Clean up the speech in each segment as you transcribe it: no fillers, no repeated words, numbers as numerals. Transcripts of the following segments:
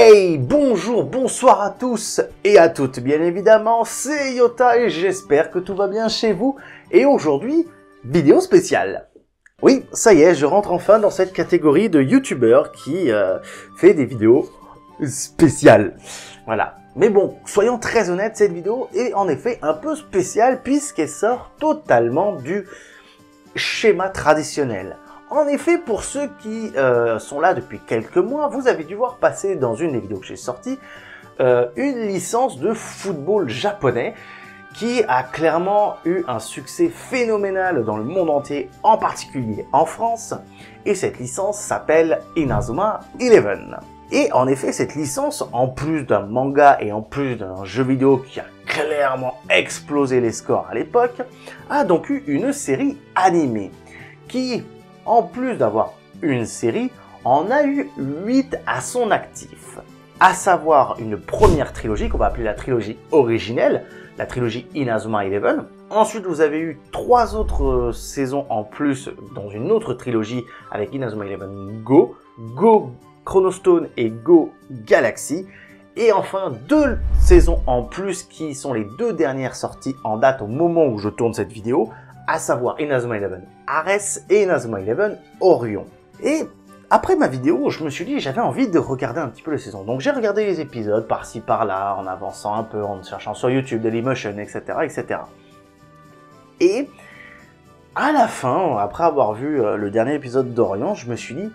Hey, bonjour, bonsoir à tous et à toutes, bien évidemment, c'est Yota et j'espère que tout va bien chez vous. Et aujourd'hui, vidéo spéciale. Oui, ça y est, je rentre enfin dans cette catégorie de youtubeurs qui fait des vidéos spéciales. Voilà. Mais bon, soyons très honnêtes, cette vidéo est en effet un peu spéciale puisqu'elle sort totalement du schéma traditionnel. En effet, pour ceux qui sont là depuis quelques mois, vous avez dû voir passer dans une des vidéos que j'ai sorties une licence de football japonais qui a clairement eu un succès phénoménal dans le monde entier, en particulier en France. Et cette licence s'appelle Inazuma Eleven. Et en effet, cette licence, en plus d'un manga et en plus d'un jeu vidéo qui a clairement explosé les scores à l'époque, a donc eu une série animée qui, en plus d'avoir une série, en a eu 8 à son actif. À savoir une première trilogie qu'on va appeler la trilogie originelle, la trilogie Inazuma Eleven. Ensuite, vous avez eu 3 autres saisons en plus dans une autre trilogie avec Inazuma Eleven Go, Go Chronostone et Go Galaxy. Et enfin, 2 saisons en plus qui sont les 2 dernières sorties en date au moment où je tourne cette vidéo, à savoir Inazuma Eleven Ares et Inazuma Eleven Orion. Et après ma vidéo, je me suis dit j'avais envie de regarder un petit peu les saisons. Donc j'ai regardé les épisodes par-ci par-là, en avançant un peu, en cherchant sur YouTube, Dailymotion, etc., etc. Et à la fin, après avoir vu le dernier épisode d'Orion, je me suis dit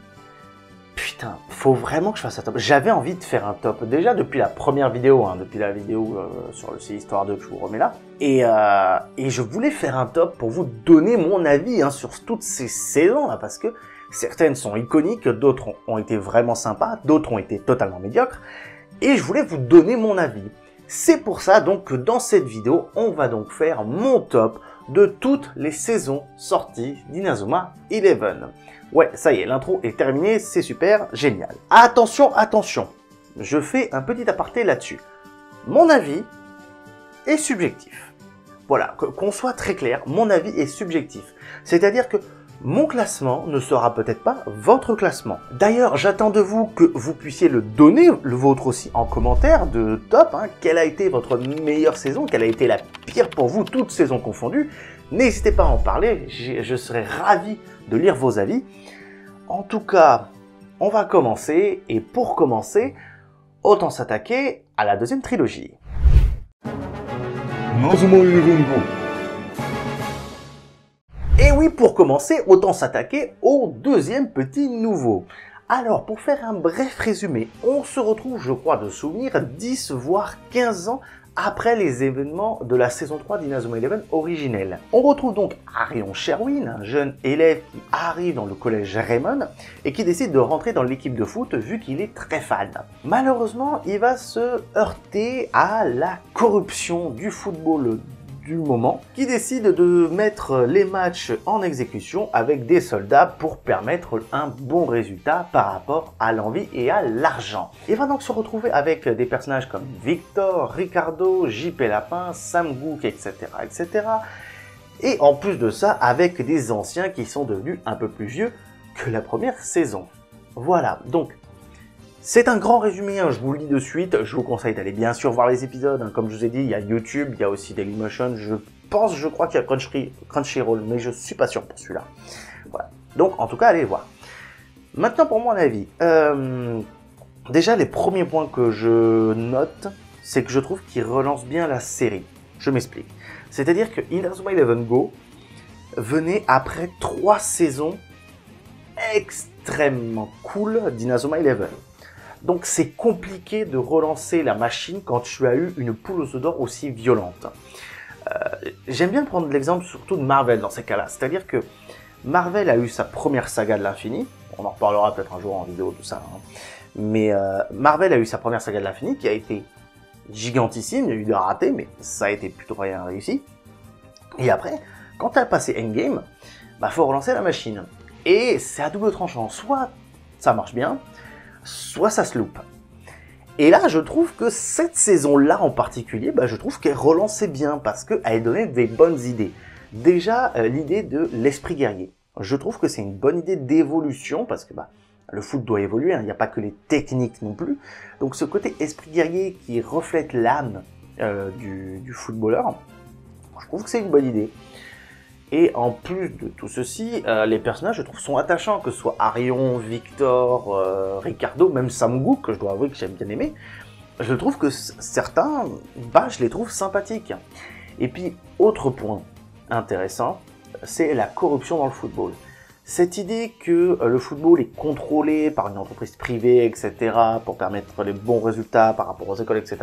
putain, faut vraiment que je fasse un top. J'avais envie de faire un top, déjà depuis la première vidéo, depuis la vidéo sur le C'est Histoire 2 que je vous remets là. Et je voulais faire un top pour vous donner mon avis sur toutes ces saisons là, parce que certaines sont iconiques, d'autres ont été vraiment sympas, d'autres ont été totalement médiocres. Et je voulais vous donner mon avis. C'est pour ça donc que dans cette vidéo, on va donc faire mon top de toutes les saisons sorties d'Inazuma Eleven. Ouais, ça y est, l'intro est terminée, c'est super, génial. Attention, attention, je fais un petit aparté là-dessus. Mon avis est subjectif. Voilà, qu'on soit très clair, mon avis est subjectif. C'est-à-dire que mon classement ne sera peut-être pas votre classement. D'ailleurs, j'attends de vous que vous puissiez le donner, le vôtre aussi, en commentaire de top. Quelle a été votre meilleure saison? Quelle a été la pire pour vous, toutes saisons confondues? N'hésitez pas à en parler, je serai ravi de lire vos avis. En tout cas, on va commencer, et pour commencer, autant s'attaquer à la deuxième trilogie. Inazuma Eleven Go. Et oui, pour commencer, autant s'attaquer au deuxième petit nouveau. Alors, pour faire un bref résumé, on se retrouve, je crois, de souvenir 10 voire 15 ans après les événements de la saison 3 d'Inazuma Eleven originelle. On retrouve donc Arion Sherwin, un jeune élève qui arrive dans le collège Raymond et qui décide de rentrer dans l'équipe de foot vu qu'il est très fan. Malheureusement, il va se heurter à la corruption du football du moment, qui décide de mettre les matchs en exécution avec des soldats pour permettre un bon résultat par rapport à l'envie et à l'argent. Il va donc se retrouver avec des personnages comme Victor, Ricardo, JP Lapin, Sam Gook, etc., etc. Et en plus de ça, avec des anciens qui sont devenus un peu plus vieux que la première saison. Voilà, donc c'est un grand résumé, je vous le dis de suite, je vous conseille d'aller bien sûr voir les épisodes, comme je vous ai dit, il y a YouTube, il y a aussi Dailymotion, je crois qu'il y a Crunchyroll, mais je suis pas sûr pour celui-là. Voilà, donc en tout cas, allez le voir. Maintenant pour mon avis, déjà les premiers points que je note, c'est que je trouve qu'il relance bien la série. Je m'explique. C'est-à-dire que Inazuma Eleven Go venait après 3 saisons extrêmement cool d'Inazuma Eleven. Donc c'est compliqué de relancer la machine quand tu as eu une poule aux œufs d'or aussi violente. J'aime bien prendre l'exemple surtout de Marvel dans ces cas-là. C'est-à-dire que Marvel a eu sa première saga de l'infini. On en reparlera peut-être un jour en vidéo, tout ça. Mais Marvel a eu sa première saga de l'infini qui a été gigantissime. Il y a eu des ratés, mais ça a été plutôt bien réussi. Et après, quand tu as passé Endgame, faut relancer la machine. Et c'est à double tranchant. Soit ça marche bien, soit ça se loupe. Et là, je trouve que cette saison-là en particulier, je trouve qu'elle relançait bien parce qu'elle donnait des bonnes idées. Déjà, l'idée de l'esprit guerrier. Je trouve que c'est une bonne idée d'évolution parce que le foot doit évoluer, hein, il n'y a pas que les techniques non plus. Donc ce côté esprit guerrier qui reflète l'âme du footballeur, je trouve que c'est une bonne idée. Et en plus de tout ceci, les personnages, je trouve, sont attachants, que ce soit Arion, Victor, Ricardo, même Samgu, que je dois avouer que j'aime bien aimer. Je trouve que certains, je les trouve sympathiques. Et puis, autre point intéressant, c'est la corruption dans le football. Cette idée que le football est contrôlé par une entreprise privée, etc., pour permettre les bons résultats par rapport aux écoles, etc.,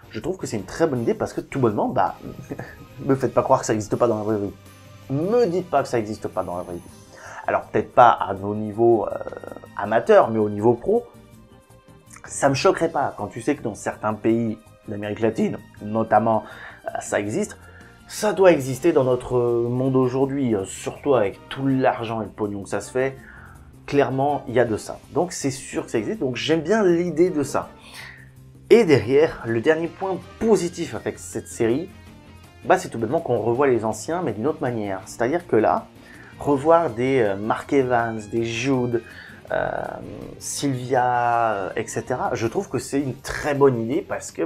je trouve que c'est une très bonne idée parce que tout bonnement, me faites pas croire que ça n'existe pas dans la vraie vie. Me dites pas que ça n'existe pas dans la vraie vie. Alors peut-être pas à nos niveaux amateurs, mais au niveau pro, ça me choquerait pas quand tu sais que dans certains pays d'Amérique latine, notamment, ça existe. Ça doit exister dans notre monde aujourd'hui, surtout avec tout l'argent et le pognon que ça se fait. Clairement, il y a de ça. Donc c'est sûr que ça existe, donc j'aime bien l'idée de ça. Et derrière, le dernier point positif avec cette série, c'est tout bêtement qu'on revoit les anciens, mais d'une autre manière. C'est-à-dire que là, revoir des Mark Evans, des Jude, Sylvia, etc., je trouve que c'est une très bonne idée parce que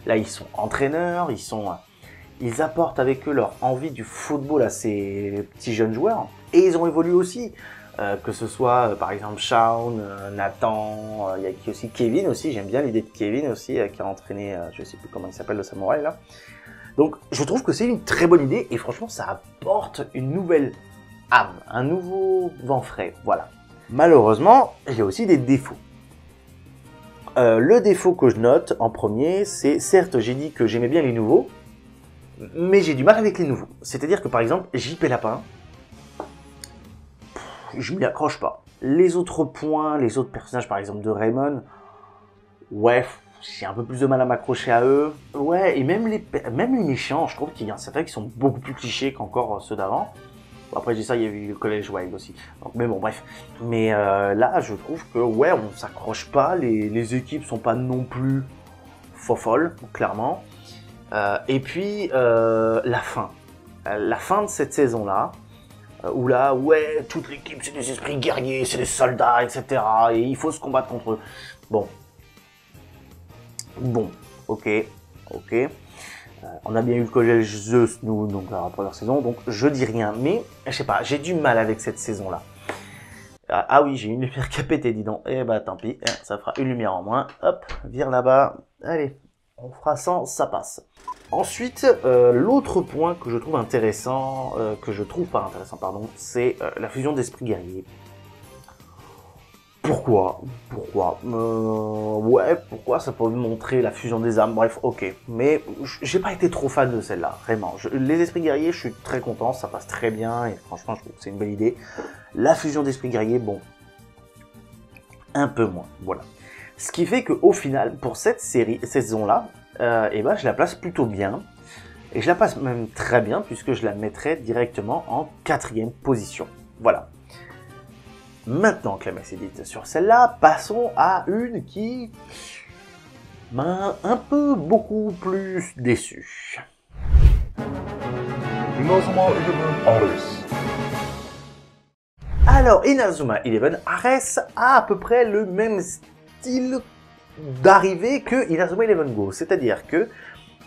là, ils sont entraîneurs, ils apportent avec eux leur envie du football à ces petits jeunes joueurs. Et ils ont évolué aussi, que ce soit par exemple Shaun, Nathan, il y a aussi Kevin aussi, j'aime bien l'idée de Kevin aussi, qui a entraîné, je sais plus comment il s'appelle, le samouraï là. Donc je trouve que c'est une très bonne idée et franchement ça apporte une nouvelle âme, un nouveau vent frais, voilà. Malheureusement, il y a aussi des défauts. Le défaut que je note en premier, c'est certes j'ai dit que j'aimais bien les nouveaux, mais j'ai du mal avec les nouveaux. C'est-à-dire que par exemple, JP Lapin, je m'y accroche pas. Les autres points, les autres personnages par exemple de Raymond, ouais, j'ai un peu plus de mal à m'accrocher à eux. Ouais, et même les méchants, je trouve qu'il y a certains qui sont beaucoup plus clichés qu'encore ceux d'avant. Bon, après, j'ai ça, il y a eu le Collège Wild aussi. Donc, mais bon, bref. Mais là, je trouve que, ouais, on s'accroche pas. Les équipes sont pas non plus folles, clairement. Et puis, la fin. La fin de cette saison-là, où là, ouais, toute l'équipe, c'est des esprits guerriers, c'est des soldats, etc. Et il faut se combattre contre eux. Bon, ok. On a bien eu le collège Zeus, nous, donc la première saison, donc je dis rien, mais je sais pas, j'ai du mal avec cette saison-là. Ah oui, j'ai une lumière qui a pété, dis donc. Eh tant pis, ça fera une lumière en moins. Hop, vire là-bas. Allez, on fera sans, ça passe. Ensuite, l'autre point que je trouve intéressant, c'est la fusion d'esprits guerriers. Pourquoi ouais, pourquoi ça peut montrer la fusion des âmes, bref, ok. Mais j'ai pas été trop fan de celle-là, vraiment. Les esprits guerriers, je suis très content, ça passe très bien, et franchement, je trouve que c'est une belle idée. La fusion d'esprits guerriers, bon, un peu moins, voilà. Ce qui fait qu'au final, pour cette saison-là, je la place plutôt bien. Et je la place même très bien, puisque je la mettrai directement en 4e position. Voilà. Maintenant que la messe est dite sur celle-là, passons à une qui m'a un peu beaucoup plus déçu. Inazuma Eleven Ares. Alors, Inazuma Eleven Ares a à peu près le même style d'arrivée que Inazuma Eleven Go. C'est-à-dire que,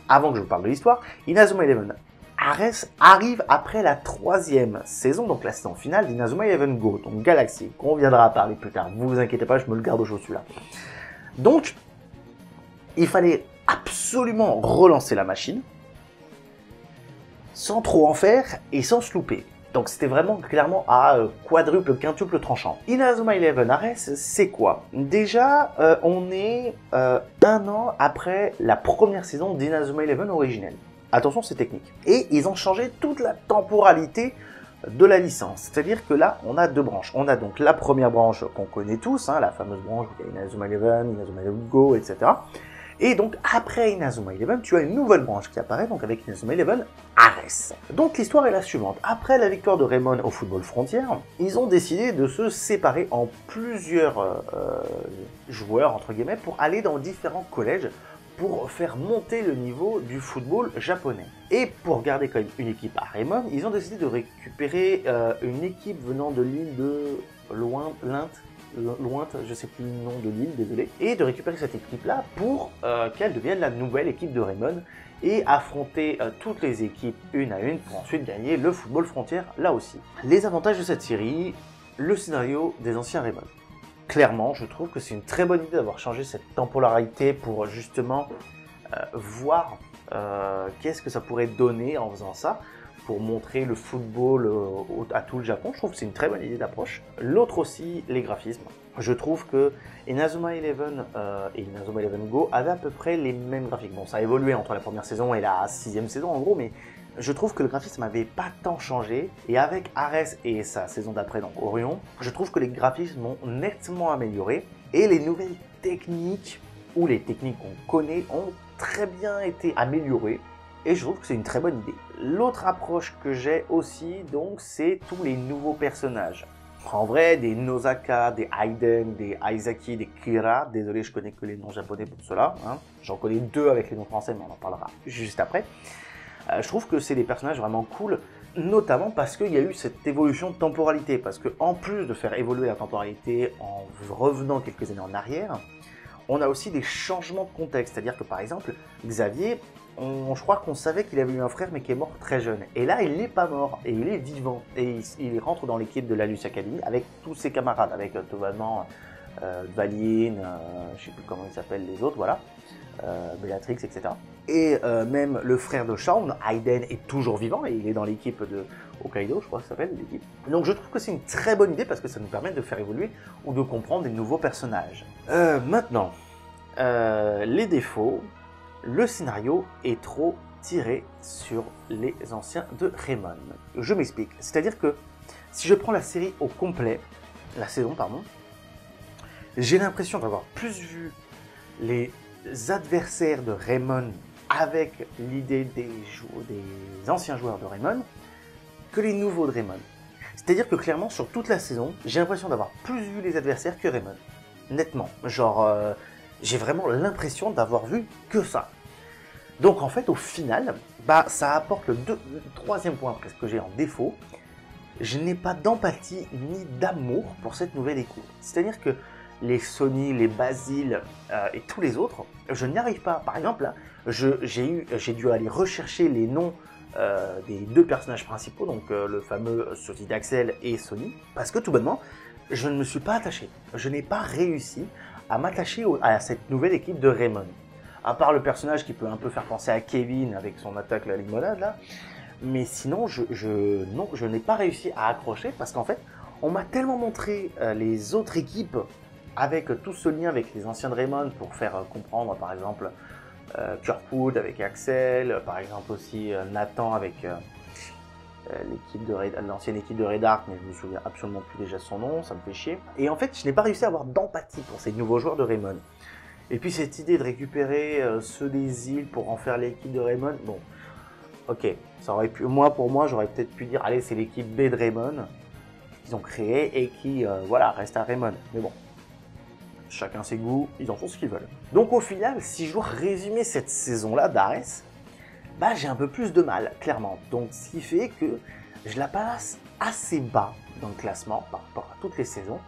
avant que je vous parle de l'histoire, Inazuma Eleven Ares arrive après la 3e saison, donc la saison finale d'Inazuma Eleven Go, donc Galaxy, qu'on viendra parler plus tard. Vous inquiétez pas, je me le garde au chaud celui-là. Donc, il fallait absolument relancer la machine, sans trop en faire et sans se louper. Donc c'était vraiment clairement à quadruple, quintuple tranchant. Inazuma Eleven Ares, c'est quoi? Déjà, on est 1 an après la première saison d'Inazuma Eleven originelle. Attention, c'est technique. Et ils ont changé toute la temporalité de la licence. C'est-à-dire que là, on a 2 branches. On a donc la première branche qu'on connaît tous, la fameuse branche où il y a Inazuma Eleven, Inazuma Eleven Go, etc. Et donc, après Inazuma Eleven, tu as une nouvelle branche qui apparaît, donc avec Inazuma Eleven Ares. Donc, l'histoire est la suivante. Après la victoire de Raymond au Football Frontière, ils ont décidé de se séparer en plusieurs joueurs, entre guillemets, pour aller dans différents collèges, pour faire monter le niveau du football japonais. Et pour garder quand même une équipe à Raymond, ils ont décidé de récupérer une équipe venant de l'île de l'Inde, lointain, je sais plus le nom de l'île, désolé, et de récupérer cette équipe-là pour qu'elle devienne la nouvelle équipe de Raymond et affronter toutes les équipes une à une pour ensuite gagner le football frontière là aussi. Les avantages de cette série, le scénario des anciens Raymond. Clairement, je trouve que c'est une très bonne idée d'avoir changé cette temporalité pour justement voir qu'est-ce que ça pourrait donner en faisant ça, pour montrer le football à tout le Japon. Je trouve que c'est une très bonne idée d'approche. L'autre aussi, les graphismes. Je trouve que Inazuma Eleven et Inazuma Eleven Go avaient à peu près les mêmes graphiques. Bon, ça a évolué entre la première saison et la 6e saison en gros, mais je trouve que le graphisme n'avait pas tant changé. Et avec Ares et sa saison d'après, donc Orion, je trouve que les graphismes ont nettement amélioré. Et les nouvelles techniques, ou les techniques qu'on connaît, ont très bien été améliorées. Et je trouve que c'est une très bonne idée. L'autre approche que j'ai aussi, donc, c'est tous les nouveaux personnages. En vrai, des Nosaka, des Aiden, des Aizaki, des Kira. Désolé, je connais que les noms japonais pour cela. Hein. J'en connais 2 avec les noms français, mais on en parlera juste après. Je trouve que c'est des personnages vraiment cool, notamment parce qu'il y a eu cette évolution de temporalité. Parce qu'en plus de faire évoluer la temporalité en revenant quelques années en arrière, on a aussi des changements de contexte. C'est-à-dire que par exemple, Xavier, je crois qu'on savait qu'il avait eu un frère mais qui est mort très jeune. Et là, il n'est pas mort et il est vivant. Et il rentre dans l'équipe de la Luce Academy avec tous ses camarades, avec Tovaman, Valine, je ne sais plus comment ils s'appellent les autres, voilà, Bellatrix, etc. Et même le frère de Shaun, Aiden, est toujours vivant et il est dans l'équipe de Hokkaido, je crois que ça s'appelle l'équipe. Donc je trouve que c'est une très bonne idée parce que ça nous permet de faire évoluer ou de comprendre des nouveaux personnages. Maintenant, les défauts. Le scénario est trop tiré sur les anciens de Raymond. Je m'explique. C'est-à-dire que si je prends la série au complet, la saison, pardon, j'ai l'impression d'avoir plus vu les adversaires de Raymond avec l'idée des anciens joueurs de Raymond que les nouveaux de Raymond. C'est-à-dire que clairement, sur toute la saison, j'ai l'impression d'avoir plus vu les adversaires que Raymond. Nettement. Genre, j'ai vraiment l'impression d'avoir vu que ça. Donc en fait, au final, ça apporte le troisième point presque que j'ai en défaut. Je n'ai pas d'empathie ni d'amour pour cette nouvelle équipe. C'est-à-dire que les Sony, les Basile et tous les autres, je n'y arrive pas. Par exemple, j'ai dû aller rechercher les noms des 2 personnages principaux, donc le fameux Sophie d'Axel et Sony, parce que tout bonnement, je ne me suis pas attaché. Je n'ai pas réussi à m'attacher à cette nouvelle équipe de Raymond. À part le personnage qui peut un peu faire penser à Kevin avec son attaque la limonade là. Mais sinon, je n'ai pas réussi à accrocher parce qu'en fait, on m'a tellement montré les autres équipes avec tout ce lien avec les anciens de Raymond pour faire comprendre par exemple Kirkwood avec Axel, par exemple aussi Nathan avec l'ancienne équipe de Red Ark, mais je me souviens absolument plus déjà son nom, ça me fait chier. Et en fait, je n'ai pas réussi à avoir d'empathie pour ces nouveaux joueurs de Raymond. Et puis cette idée de récupérer ceux des îles pour en faire l'équipe de Raymond, bon, ok, ça aurait pu, pour moi, j'aurais peut-être pu dire, allez, c'est l'équipe B de Raymond qu'ils ont créée et qui, voilà, reste à Raymond. Mais bon, chacun ses goûts, ils en font ce qu'ils veulent. Donc au final, si je dois résumer cette saison-là d'Ares, j'ai un peu plus de mal, clairement. Donc ce qui fait que je la place assez bas dans le classement par rapport à toutes les saisons.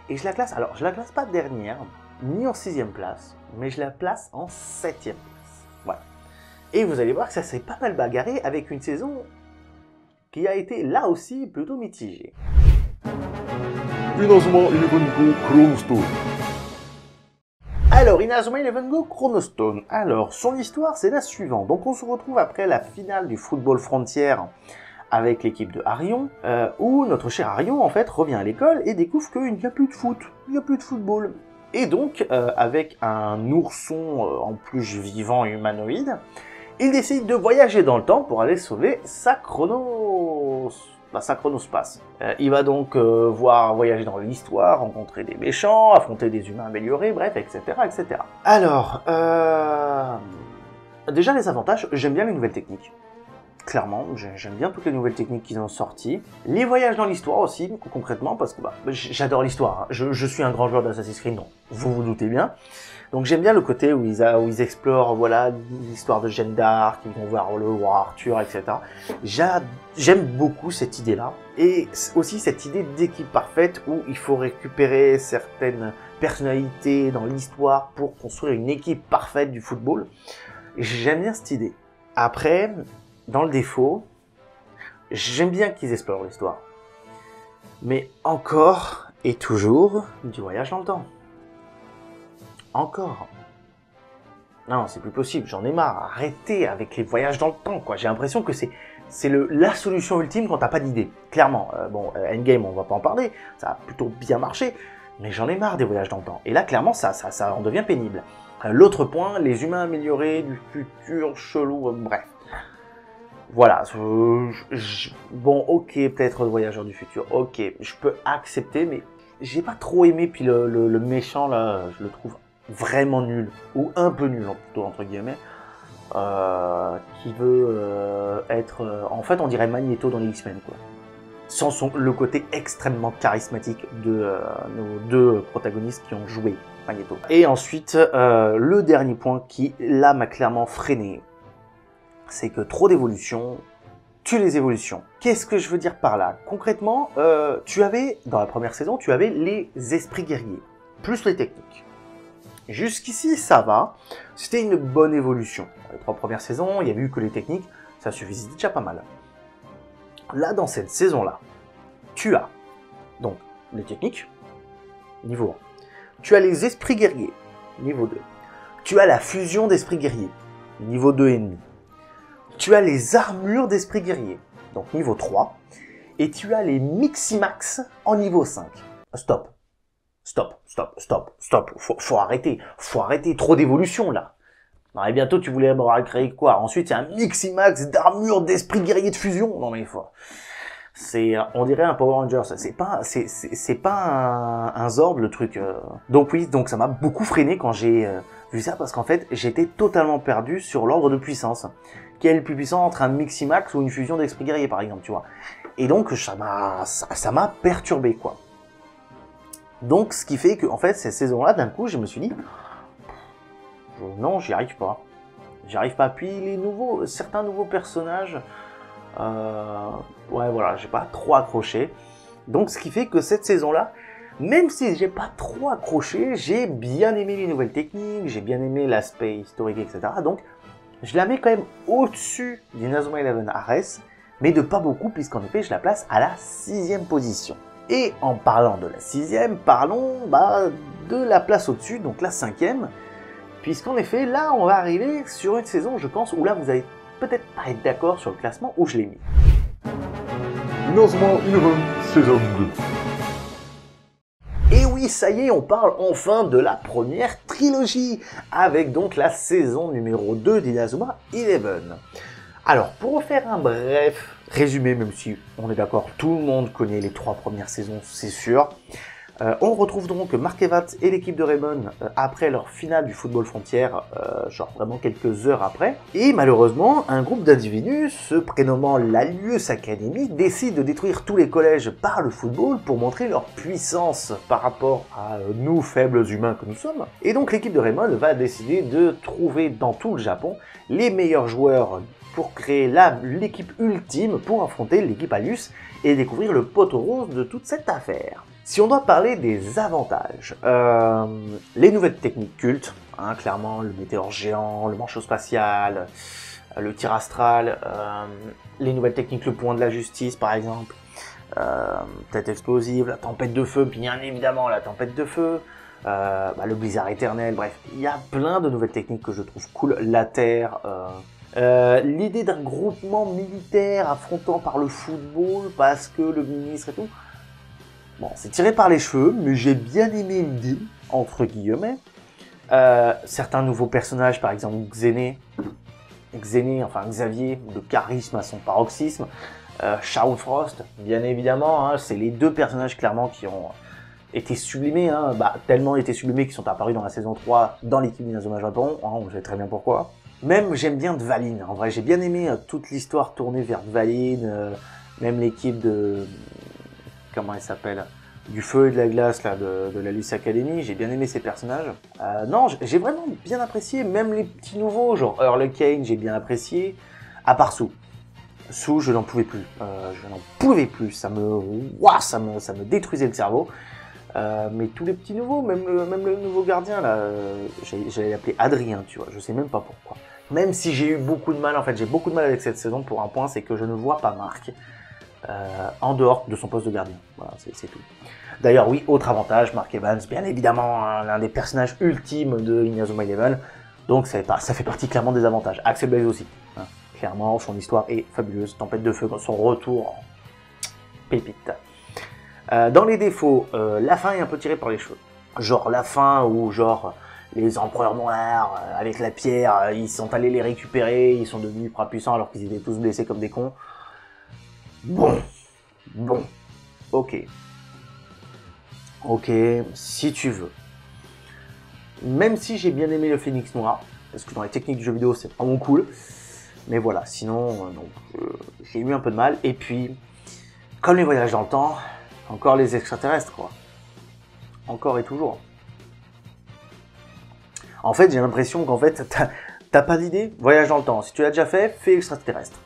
Et je la classe, alors je la classe pas dernière, ni en 6e place, mais je la place en 7e place. Voilà. Et vous allez voir que ça s'est pas mal bagarré avec une saison qui a été là aussi plutôt mitigée. Inazuma Eleven Go Chronostone. Alors, Inazuma Eleven Go Chronostone. Alors, son histoire, c'est la suivante. Donc, on se retrouve après la finale du football frontière avec l'équipe de Arion, où notre cher Arion, en fait, revient à l'école et découvre qu'il n'y a plus de foot, il n'y a plus de football. Et donc, avec un ourson en plus vivant et humanoïde, il décide de voyager dans le temps pour aller sauver sa chronospace. Il va donc voyager dans l'histoire, rencontrer des méchants, affronter des humains améliorés, bref, etc. etc. Alors, déjà les avantages, j'aime bien les nouvelles techniques. clairement, j'aime bien toutes les nouvelles techniques qu'ils ont sorties. Les voyages dans l'histoire aussi, concrètement, parce que j'adore l'histoire. Hein. Je suis un grand joueur d'Assassin's Creed, non, vous vous doutez bien. Donc j'aime bien le côté où ils explorent voilà l'histoire de Jeanne d'Arc, ils vont voir le roi Arthur, etc. J'aime beaucoup cette idée-là. Et aussi cette idée d'équipe parfaite où il faut récupérer certaines personnalités dans l'histoire pour construire une équipe parfaite du football. J'aime bien cette idée. Après, dans le défaut, j'aime bien qu'ils explorent l'histoire. Mais encore et toujours du voyage dans le temps. Encore. Non, c'est plus possible, j'en ai marre. Arrêtez avec les voyages dans le temps, quoi. J'ai l'impression que c'est la solution ultime quand t'as pas d'idée. Clairement, Endgame, on va pas en parler, ça a plutôt bien marché, mais j'en ai marre des voyages dans le temps. Et là, clairement, ça en devient pénible. L'autre point, les humains améliorés, du futur, chelou, bref. Voilà, bon, ok, peut-être le voyageur du futur, ok, je peux accepter, mais j'ai pas trop aimé, puis le méchant, là, je le trouve vraiment nul, ou un peu nul, plutôt, entre guillemets, qui veut être, en fait, on dirait Magneto dans les X-Men, quoi. Sans le côté extrêmement charismatique de nos deux protagonistes qui ont joué Magneto. Et ensuite, le dernier point qui, là, m'a clairement freiné, c'est que trop d'évolutions tue les évolutions. Qu'est-ce que je veux dire par là? Concrètement, dans la première saison, tu avais les esprits guerriers, plus les techniques. Jusqu'ici, ça va. C'était une bonne évolution. Dans les 3 premières saisons, il y avait eu que les techniques, ça suffisait déjà pas mal. Là, dans cette saison-là, tu as donc les techniques, niveau 1. Tu as les esprits guerriers, niveau 2. Tu as la fusion d'esprits guerriers, niveau 2,5. Tu as les armures d'esprits guerriers, donc niveau 3. Et tu as les Miximax en niveau 5. Stop. Faut arrêter. Faut arrêter. Trop d'évolution, là. Non, et bientôt, tu voulais créer quoi? Ensuite, il y a un Miximax d'armure d'esprit guerrier de fusion. Non, mais il faut... on dirait un Power Rangers. C'est pas un Zord, le truc. Donc oui, donc ça m'a beaucoup freiné quand j'ai vu ça, parce qu'en fait, j'étais totalement perdu sur l'ordre de puissance. Quel est le plus puissant entre un Miximax ou une fusion d'esprit guerrier, par exemple, tu vois? Et donc, ça m'a perturbé, quoi. Donc, ce qui fait que, en fait, cette saison-là, d'un coup, je me suis dit, non, j'y arrive pas. J'y arrive pas. Puis, certains nouveaux personnages, ouais, voilà, j'ai pas trop accroché. Donc, ce qui fait que cette saison-là, même si j'ai pas trop accroché, j'ai bien aimé les nouvelles techniques, j'ai bien aimé l'aspect historique, etc. Donc, je la mets quand même au-dessus d'Inazuma Eleven Ares, mais de pas beaucoup, puisqu'en effet, je la place à la 6e position. Et en parlant de la 6e, parlons de la place au-dessus, donc la 5e, puisqu'en effet, là, on va arriver sur une saison, je pense, où là, vous allez peut-être pas être d'accord sur le classement où je l'ai mis. Inazuma Eleven saison 2. Et oui, ça y est, on parle enfin de la première trilogie, avec donc la saison numéro 2 d'Inazuma Eleven. Alors, pour faire un bref résumé, même si on est d'accord, tout le monde connaît les 3 premières saisons, c'est sûr. On retrouve donc Mark Evans et l'équipe de Raymond après leur finale du Football Frontière, genre vraiment quelques heures après. Et malheureusement, un groupe d'individus, se prénommant l'Alius Academy, décide de détruire tous les collèges par le football pour montrer leur puissance par rapport à nous, faibles humains que nous sommes. Et donc l'équipe de Raymond va décider de trouver dans tout le Japon les meilleurs joueurs pour créer l'équipe ultime pour affronter l'équipe Alius et découvrir le poteau rose de toute cette affaire. Si on doit parler des avantages, les nouvelles techniques cultes, hein, clairement le météore géant, le manchot spatial, le tir astral, les nouvelles techniques, le point de la justice par exemple, tête explosive, la tempête de feu, bien évidemment la tempête de feu, le blizzard éternel, bref, il y a plein de nouvelles techniques que je trouve cool, la terre, l'idée d'un groupement militaire affrontant par le football parce que le ministre et tout. Bon, c'est tiré par les cheveux, mais j'ai bien aimé l'idée, entre guillemets. Certains nouveaux personnages, par exemple Xavier, de charisme à son paroxysme. Shaun Frost, bien évidemment, hein, c'est les 2 personnages clairement qui ont été sublimés, hein, tellement été sublimés qu'ils sont apparus dans la saison 3 dans l'équipe d'Inazuma Japon, hein, on sait très bien pourquoi. Même j'aime bien Dvalin. En vrai, j'ai bien aimé toute l'histoire tournée vers Dvalin, même l'équipe de... Comment elle s'appelle? Du feu et de la glace là, de la Luce Academy. J'ai bien aimé ces personnages. Non, j'ai vraiment bien apprécié. Même les petits nouveaux, genre Hurricane, j'ai bien apprécié. À part Sue. Sue, je n'en pouvais plus. Je n'en pouvais plus. Ça me détruisait le cerveau. Mais tous les petits nouveaux, même le nouveau gardien là, j'allais l'appeler Adrien, tu vois, je sais même pas pourquoi. Même si j'ai eu beaucoup de mal, en fait, j'ai beaucoup de mal avec cette saison pour un point, c'est que je ne vois pas Marc en dehors de son poste de gardien. Voilà, c'est tout. D'ailleurs, oui, autre avantage, Mark Evans, bien évidemment, l'un des personnages ultimes de Inazuma Eleven, donc ça fait partie clairement des avantages. Axel Blaze aussi, hein. Clairement, son histoire est fabuleuse. Tempête de feu, son retour, pépite. Dans les défauts, la fin est un peu tirée par les cheveux. Genre la fin où genre les empereurs noirs avec la pierre, ils sont allés les récupérer, ils sont devenus ultra puissants alors qu'ils étaient tous blessés comme des cons. Bon, ok, si tu veux. Même si j'ai bien aimé le Phénix Noir, parce que dans les techniques du jeu vidéo c'est vraiment cool, mais voilà, sinon j'ai eu un peu de mal. Et puis, comme les voyages dans le temps, encore les extraterrestres, quoi. Encore et toujours. En fait, j'ai l'impression qu'en fait, t'as pas d'idée. Voyage dans le temps. Si tu l'as déjà fait, fais extraterrestre.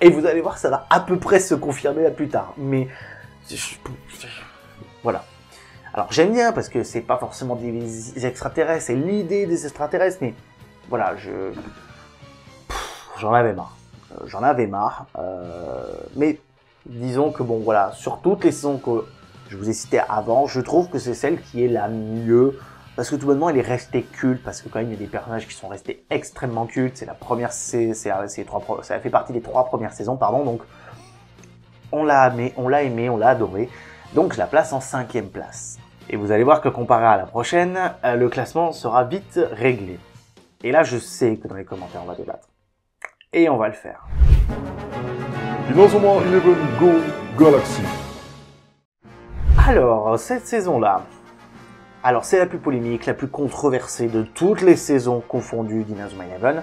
Et vous allez voir, ça va à peu près se confirmer là plus tard. Mais voilà. Alors j'aime bien parce que c'est pas forcément des extraterrestres, c'est l'idée des extraterrestres. Mais voilà, j'en avais marre. Mais disons que bon voilà, sur toutes les saisons que je vous ai citées avant, je trouve que c'est celle qui est la mieux, parce que tout bonnement elle est restée culte, parce que quand même il y a des personnages qui sont restés extrêmement cultes. C'est la première, ça fait partie des 3 premières saisons, pardon, donc on l'a aimé, on l'a adoré, donc je la place en 5e place. Et vous allez voir que comparé à la prochaine, le classement sera vite réglé. Et là je sais que dans les commentaires on va débattre. Et on va le faire. Inazuma Eleven Go Galaxy. Alors, cette saison-là, c'est la plus polémique, la plus controversée de toutes les saisons confondues d'Inazuma Eleven,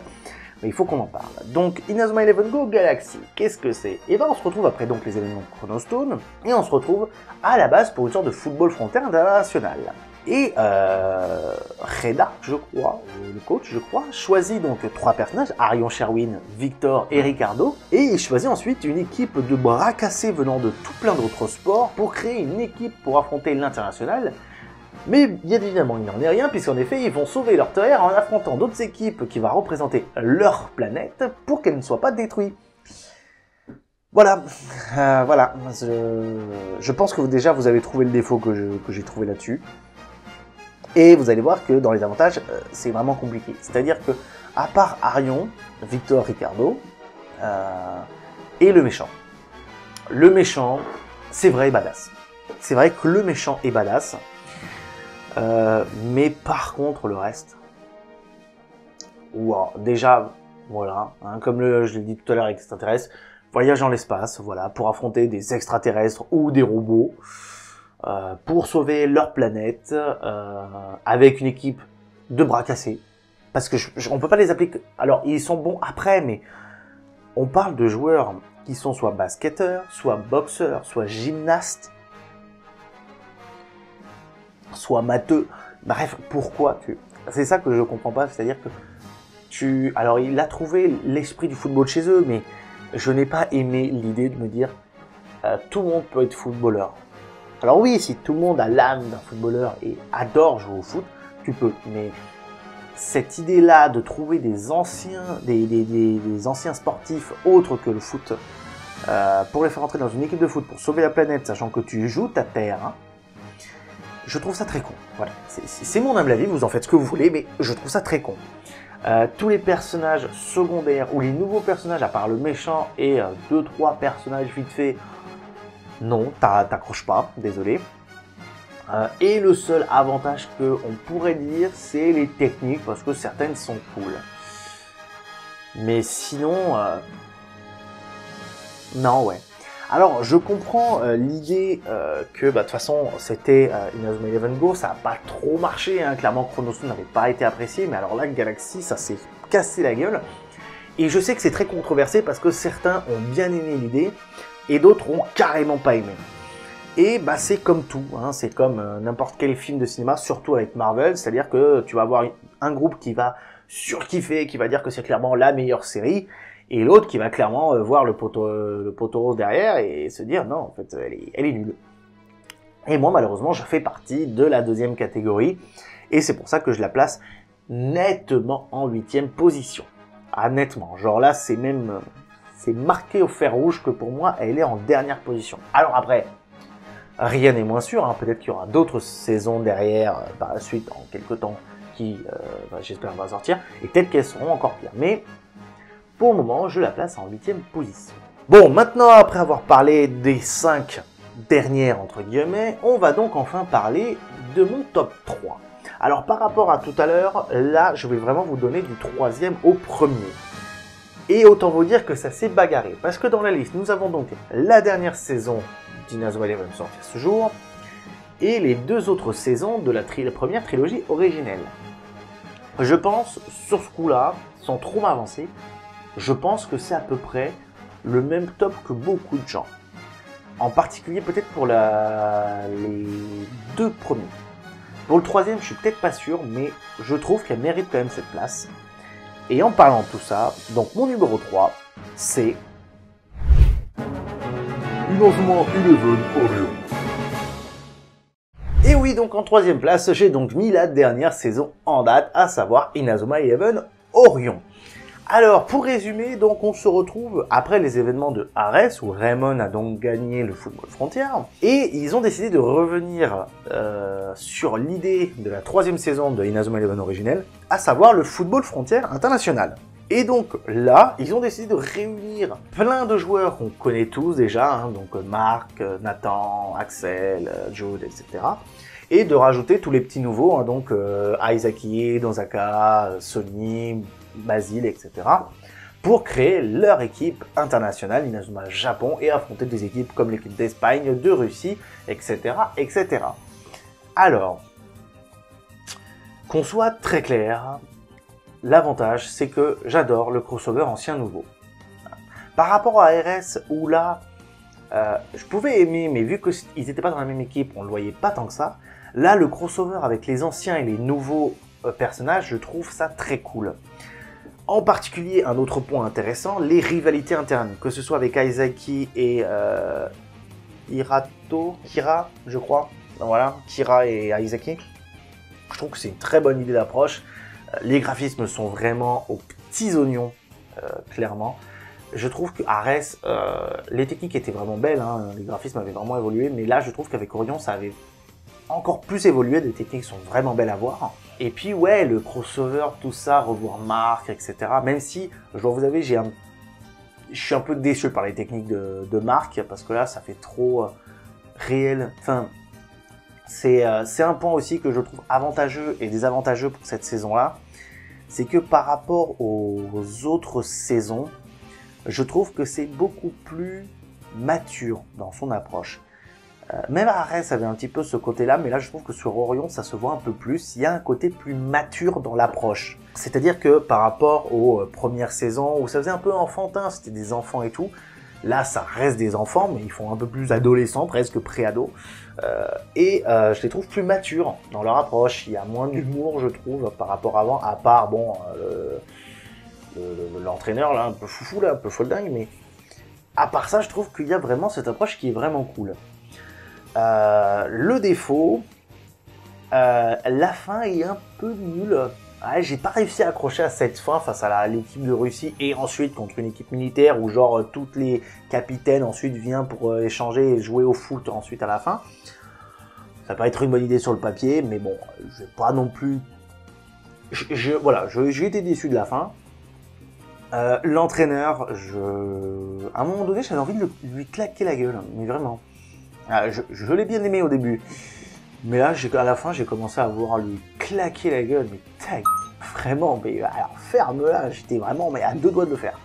mais il faut qu'on en parle. Donc, Inazuma Eleven Go Galaxy, qu'est-ce que c'est? Et ben, on se retrouve après donc les événements Chronostone, et on se retrouve à la base pour une sorte de football frontière international. Et Reda, je crois, le coach, je crois, choisit donc 3 personnages, Arion Sherwin, Victor et Ricardo, et il choisit ensuite une équipe de bras cassés venant de tout plein d'autres sports pour créer une équipe pour affronter l'international. Mais bien évidemment, il n'en est rien, puisqu'en effet, ils vont sauver leur terre en affrontant d'autres équipes qui vont représenter leur planète pour qu'elle ne soit pas détruite. Voilà, voilà. Je pense que déjà vous avez trouvé le défaut que j'ai trouvé là-dessus. Et vous allez voir que dans les avantages, c'est vraiment compliqué. C'est-à-dire que, à part Arion, Victor, Ricardo, et le méchant, c'est vrai, est badass. C'est vrai que le méchant est badass. Mais par contre, le reste... Wow, déjà, voilà, hein, comme je l'ai dit tout à l'heure avec extraterrestres, voyage dans l'espace, voilà, pour affronter des extraterrestres ou des robots. Pour sauver leur planète avec une équipe de bras cassés. Parce que on peut pas les appeler... Alors, ils sont bons après, mais on parle de joueurs qui sont soit basketteurs, soit boxeurs, soit gymnastes, soit matheux. Bref, pourquoi C'est ça que je comprends pas, c'est-à-dire que Alors, il a trouvé l'esprit du football chez eux, mais je n'ai pas aimé l'idée de me dire tout le monde peut être footballeur. Alors oui, si tout le monde a l'âme d'un footballeur et adore jouer au foot, tu peux. Mais cette idée-là de trouver des anciens sportifs autres que le foot, pour les faire entrer dans une équipe de foot, pour sauver la planète, sachant que tu joues ta terre, hein, je trouve ça très con. Voilà, c'est mon humble avis, vous en faites ce que vous voulez, mais je trouve ça très con. Tous les personnages secondaires, ou les nouveaux personnages, à part le méchant et 2-3 personnages vite fait, non, t'accroches pas, désolé. Et le seul avantage qu'on pourrait dire, c'est les techniques, parce que certaines sont cool. Mais sinon... non, ouais. Alors, je comprends l'idée que, de toute façon, c'était Inazuma Eleven Go, ça n'a pas trop marché, hein. Clairement, Chronostone n'avait pas été apprécié, mais alors là, Galaxy, ça s'est casser la gueule. Et je sais que c'est très controversé parce que certains ont bien aimé l'idée et d'autres ont carrément pas aimé. Et bah c'est comme tout, hein, c'est comme n'importe quel film de cinéma, surtout avec Marvel, c'est-à-dire que tu vas avoir un groupe qui va surkiffer, qui va dire que c'est clairement la meilleure série, et l'autre qui va clairement voir le poteau rose derrière et se dire non, en fait, elle est nulle. Et moi, malheureusement, je fais partie de la deuxième catégorie, et c'est pour ça que je la place nettement en 8e position. Ah, nettement. Genre là, c'est marqué au fer rouge que pour moi, elle est en dernière position. Alors après, rien n'est moins sûr, hein. Peut-être qu'il y aura d'autres saisons derrière, par la suite, en quelques temps, qui, j'espère, va sortir, et peut-être qu'elles seront encore pires. Mais, pour le moment, je la place en 8e position. Bon, maintenant, après avoir parlé des 5 dernières, entre guillemets, on va donc enfin parler de mon top 3. Alors, par rapport à tout à l'heure, là, je vais vraiment vous donner du 3e au 1er. Et autant vous dire que ça s'est bagarré, parce que dans la liste, nous avons donc la dernière saison d'Inazuma Eleven sortie ce jour, et les 2 autres saisons de la première trilogie originelle. Je pense, sur ce coup-là, sans trop m'avancer, je pense que c'est à peu près le même top que beaucoup de gens. En particulier peut-être pour les 2 premiers. Pour le 3e, je suis peut-être pas sûr, mais je trouve qu'elle mérite quand même cette place. Et en parlant de tout ça, donc mon numéro 3, c'est... Inazuma Eleven Orion. Et oui, donc en 3e place, j'ai donc mis la dernière saison en date, à savoir Inazuma Eleven Orion. Alors, pour résumer, donc on se retrouve après les événements de Ares, où Raymond a donc gagné le Football Frontier, et ils ont décidé de revenir sur l'idée de la 3e saison de Inazuma Eleven originelle, à savoir le Football Frontier international. Et donc là, ils ont décidé de réunir plein de joueurs qu'on connaît tous déjà, hein, donc Marc, Nathan, Axel, Jude, etc. Et de rajouter tous les petits nouveaux, hein, donc Aizaki, Donzaka, Sony, Basile, etc. pour créer leur équipe internationale Inazuma Japon et affronter des équipes comme l'équipe d'Espagne, de Russie, etc., etc. Alors, qu'on soit très clair, l'avantage, c'est que j'adore le crossover ancien-nouveau. Par rapport à RS, où là, je pouvais aimer, mais vu qu'ils n'étaient pas dans la même équipe, on le voyait pas tant que ça. Là, le crossover avec les anciens et les nouveaux personnages, je trouve ça très cool. En particulier, un autre point intéressant, les rivalités internes, que ce soit avec Aizaki et Kira, je crois. Voilà, Kira et Aizaki. Je trouve que c'est une très bonne idée d'approche. Les graphismes sont vraiment aux petits oignons, clairement. Je trouve que Ares, les techniques étaient vraiment belles, hein, les graphismes avaient vraiment évolué, mais là je trouve qu'avec Orion ça avait encore plus évolué, les techniques sont vraiment belles à voir. Et puis ouais, le crossover, tout ça, revoir Marc, etc. Même si, je dois vous avouer, je suis un peu déçu par les techniques de Marc, parce que là ça fait trop réel. Enfin, c'est un point aussi que je trouve avantageux et désavantageux pour cette saison-là. C'est que par rapport aux autres saisons, je trouve que c'est beaucoup plus mature dans son approche. Même Ares avait un petit peu ce côté-là, mais là je trouve que sur Orion ça se voit un peu plus. Il y a un côté plus mature dans l'approche. C'est-à-dire que par rapport aux premières saisons où ça faisait un peu enfantin, c'était des enfants et tout, là ça reste des enfants, mais ils font un peu plus adolescents, presque pré-ados. Je les trouve plus matures dans leur approche. Il y a moins d'humour, je trouve, par rapport à avant, à part, bon, l'entraîneur, là, un peu foufou, là, un peu folding, mais à part ça, je trouve qu'il y a vraiment cette approche qui est vraiment cool. Le défaut, la fin est un peu nulle. Ouais, j'ai pas réussi à accrocher à cette fin face à l'équipe de Russie et ensuite contre une équipe militaire où genre toutes les capitaines ensuite viennent pour échanger et jouer au foot ensuite à la fin. Ça peut être une bonne idée sur le papier, mais bon, je vais pas non plus... Voilà, j'ai été déçu de la fin. L'entraîneur, à un moment donné, j'avais envie de lui claquer la gueule, mais vraiment. Je l'ai bien aimé au début. Mais là, à la fin, j'ai commencé à vouloir lui claquer la gueule. Mais tac, vraiment, mais alors ferme-la, j'étais vraiment mais à 2 doigts de le faire.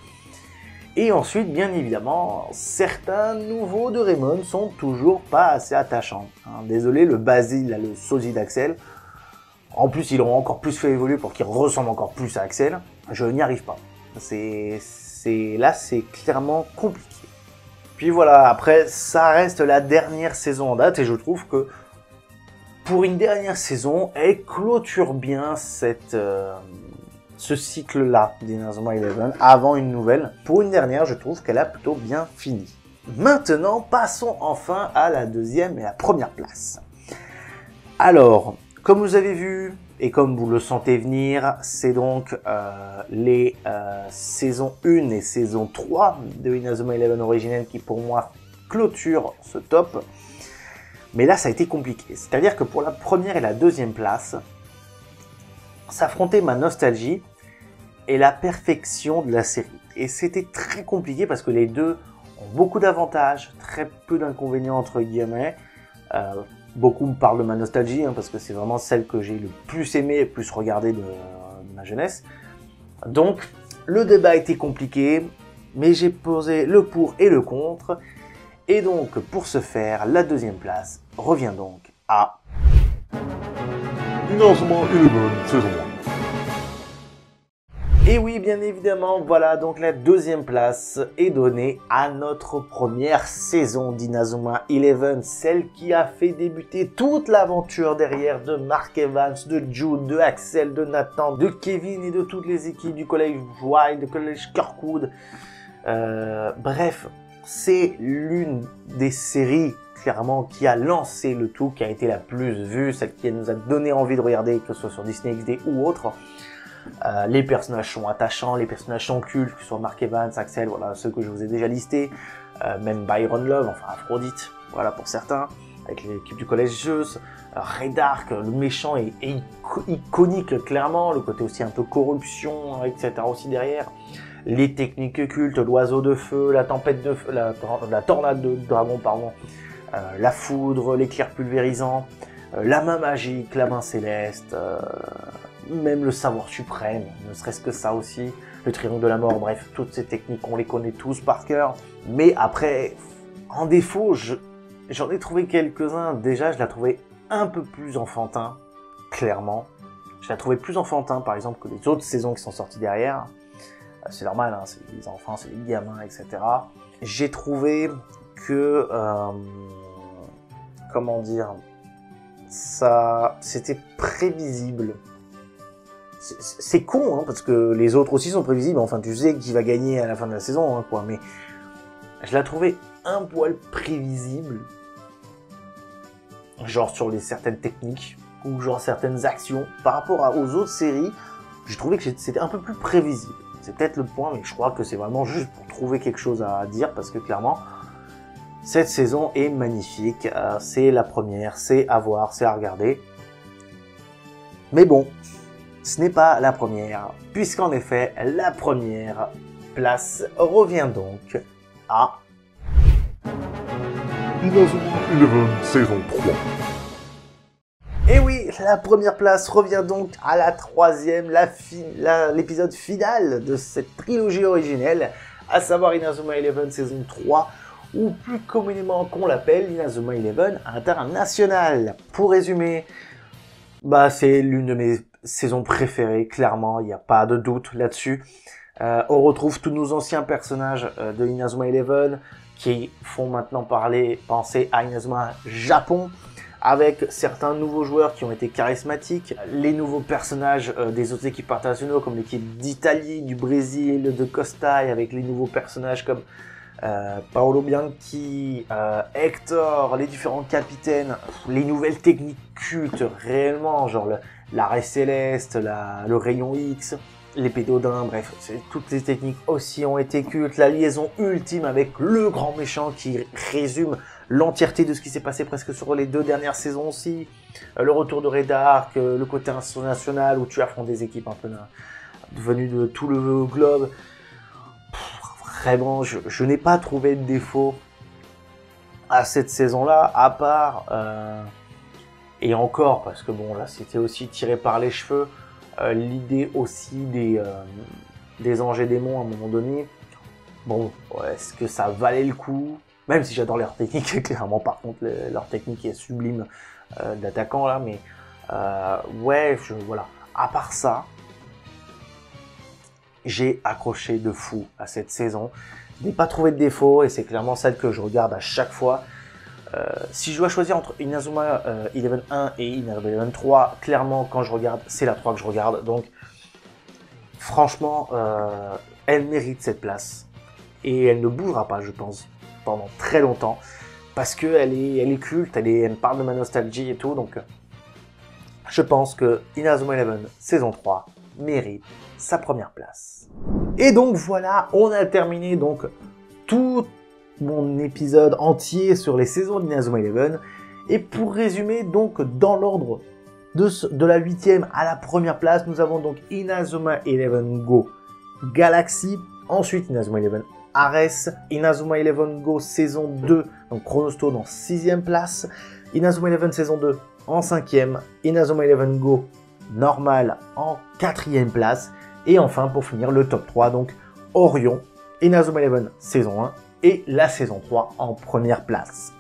Et ensuite, bien évidemment, certains nouveaux de Raymond sont toujours pas assez attachants. Hein. Désolé, le Basile, le sosie d'Axel, En plus, ils l'ont encore plus fait évoluer pour qu'il ressemble encore plus à Axel. Je n'y arrive pas. Là, c'est clairement compliqué. Puis voilà, après, ça reste la dernière saison en date et je trouve que pour une dernière saison, elle clôture bien ce cycle-là d'Inazuma Eleven avant une nouvelle. Pour une dernière, je trouve qu'elle a plutôt bien fini. Maintenant, passons enfin à la deuxième et la première place. Alors, comme vous avez vu, et comme vous le sentez venir, c'est donc les saisons 1 et saison 3 de Inazuma Eleven originelle qui pour moi clôturent ce top. Mais là, ça a été compliqué. C'est-à-dire que pour la première et la deuxième place, s'affrontait ma nostalgie et la perfection de la série. Et c'était très compliqué parce que les deux ont beaucoup d'avantages, très peu d'inconvénients entre guillemets. Beaucoup me parlent de ma nostalgie, hein, parce que c'est vraiment celle que j'ai le plus aimée et le plus regardée de ma jeunesse. Donc, le débat était compliqué, mais j'ai posé le pour et le contre. Et donc, pour ce faire, la deuxième place revient donc à Inazuma Eleven saison 1. Et oui, bien évidemment, voilà, donc la deuxième place est donnée à notre première saison d'Inazuma Eleven, celle qui a fait débuter toute l'aventure derrière de Mark Evans, de Jude, de Axel, de Nathan, de Kevin et de toutes les équipes du collège Wild, du collège Kirkwood. Bref, c'est l'une des séries clairement qui a lancé le tout, qui a été la plus vue, celle qui nous a donné envie de regarder, que ce soit sur Disney XD ou autre. Les personnages sont attachants, les personnages sont cultes, que ce soit Mark Evans, Axel, voilà, ceux que je vous ai déjà listés, même Byron Love, enfin Aphrodite, voilà pour certains, avec l'équipe du collège Zeus, Redark, le méchant est iconique clairement, le côté aussi un peu corruption, etc. aussi derrière, les techniques cultes, l'oiseau de feu, la tempête de feu, la tornade de dragon, pardon, la foudre, l'éclair pulvérisant, la main magique, la main céleste, même le savoir suprême, ne serait-ce que ça aussi, le triangle de la mort, bref, toutes ces techniques, on les connaît tous par cœur. Mais après, en défaut, j'en ai trouvé quelques-uns. Déjà, je la trouvais un peu plus enfantin, clairement. Je la trouvais plus enfantin, par exemple, que les autres saisons qui sont sorties derrière. C'est normal, hein, c'est les enfants, c'est les gamins, etc. J'ai trouvé que... comment dire... ça... c'était prévisible. C'est con, hein, parce que les autres aussi sont prévisibles. Enfin, tu sais qui va gagner à la fin de la saison, hein, quoi. Mais je la trouvais un poil prévisible. Genre sur certaines techniques, ou genre certaines actions. Par rapport aux autres séries, j'ai trouvé que c'était un peu plus prévisible. C'est peut-être le point, mais je crois que c'est vraiment juste pour trouver quelque chose à dire, parce que clairement, cette saison est magnifique. C'est la première, c'est à voir, c'est à regarder. Mais bon... ce n'est pas la première, puisqu'en effet, la première place revient donc à Inazuma Eleven saison 3. Et oui, la première place revient donc à la troisième, l'épisode final de cette trilogie originelle, à savoir Inazuma Eleven saison 3, ou plus communément qu'on l'appelle Inazuma Eleven International. Pour résumer, c'est l'une de mes saisons préférées, clairement, il n'y a pas de doute là-dessus. On retrouve tous nos anciens personnages de Inazuma Eleven qui font maintenant penser à Inazuma Japon, avec certains nouveaux joueurs qui ont été charismatiques, les nouveaux personnages des autres équipes internationales comme l'équipe d'Italie, du Brésil, de Costa, et avec les nouveaux personnages comme Paolo Bianchi, Hector, les différents capitaines, les nouvelles techniques cultes réellement, genre l'arrêt céleste, le rayon X, l'épée d'Odin, bref, toutes les techniques aussi ont été cultes. La liaison ultime avec le grand méchant qui résume l'entièreté de ce qui s'est passé presque sur les 2 dernières saisons aussi. Le retour de Redark, le côté international où tu affrontes des équipes un peu venues de tout le globe. Vraiment, je n'ai pas trouvé de défaut à cette saison-là, à part, et encore, parce que bon, là, c'était aussi tiré par les cheveux, l'idée aussi des anges et démons à un moment donné. Bon, est-ce que ça valait le coup? Même si j'adore leur technique, clairement, par contre, leur technique est sublime d'attaquant, là, mais Ouais, voilà. À part ça, j'ai accroché de fou à cette saison. Je n'ai pas trouvé de défaut et c'est clairement celle que je regarde à chaque fois. Si je dois choisir entre Inazuma Eleven 1 et Inazuma Eleven 3, clairement quand je regarde, c'est la 3 que je regarde. Donc franchement, elle mérite cette place. Et elle ne bougera pas, je pense, pendant très longtemps. Parce qu'elle est culte, elle parle de ma nostalgie et tout. Donc je pense que Inazuma Eleven saison 3 mérite sa première place. Et donc voilà, on a terminé donc tout mon épisode entier sur les saisons d'Inazuma Eleven. Et pour résumer, donc dans l'ordre de la 8e à la première place, nous avons donc Inazuma Eleven Go Galaxy, ensuite Inazuma Eleven Ares, Inazuma Eleven Go saison 2, donc Chrono en 6e place, Inazuma Eleven saison 2 en 5e, Inazuma Eleven Go normal en 4e place, et enfin pour finir le top 3, donc Orion, Inazuma Eleven saison 1 et la saison 3 en première place.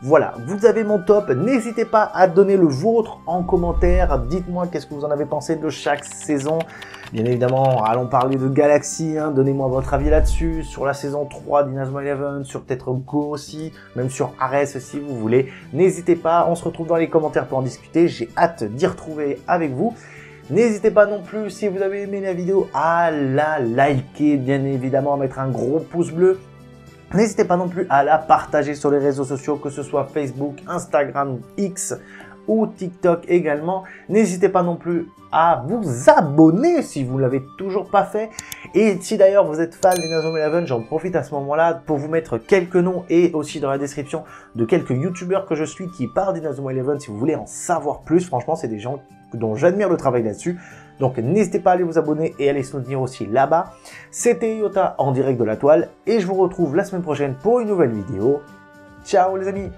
Voilà, vous avez mon top, n'hésitez pas à donner le vôtre en commentaire, dites-moi qu'est-ce que vous en avez pensé de chaque saison. Bien évidemment, allons parler de Galaxy, hein. Donnez-moi votre avis là-dessus, sur la saison 3 d'Inazuma Eleven, sur peut-être Go aussi, même sur Ares si vous voulez. N'hésitez pas, on se retrouve dans les commentaires pour en discuter, j'ai hâte d'y retrouver avec vous. N'hésitez pas non plus, si vous avez aimé la vidéo, à la liker, bien évidemment, à mettre un gros pouce bleu. N'hésitez pas non plus à la partager sur les réseaux sociaux, que ce soit Facebook, Instagram, X ou TikTok également. N'hésitez pas non plus à vous abonner si vous ne l'avez toujours pas fait. Et si d'ailleurs vous êtes fan d'Inazuma Eleven, j'en profite à ce moment-là pour vous mettre quelques noms et aussi dans la description de quelques youtubeurs que je suis qui parlent d'Inazuma Eleven si vous voulez en savoir plus. Franchement, c'est des gens dont j'admire le travail là-dessus. Donc n'hésitez pas à aller vous abonner et à les soutenir aussi là-bas. C'était Yota en direct de la toile et je vous retrouve la semaine prochaine pour une nouvelle vidéo. Ciao les amis!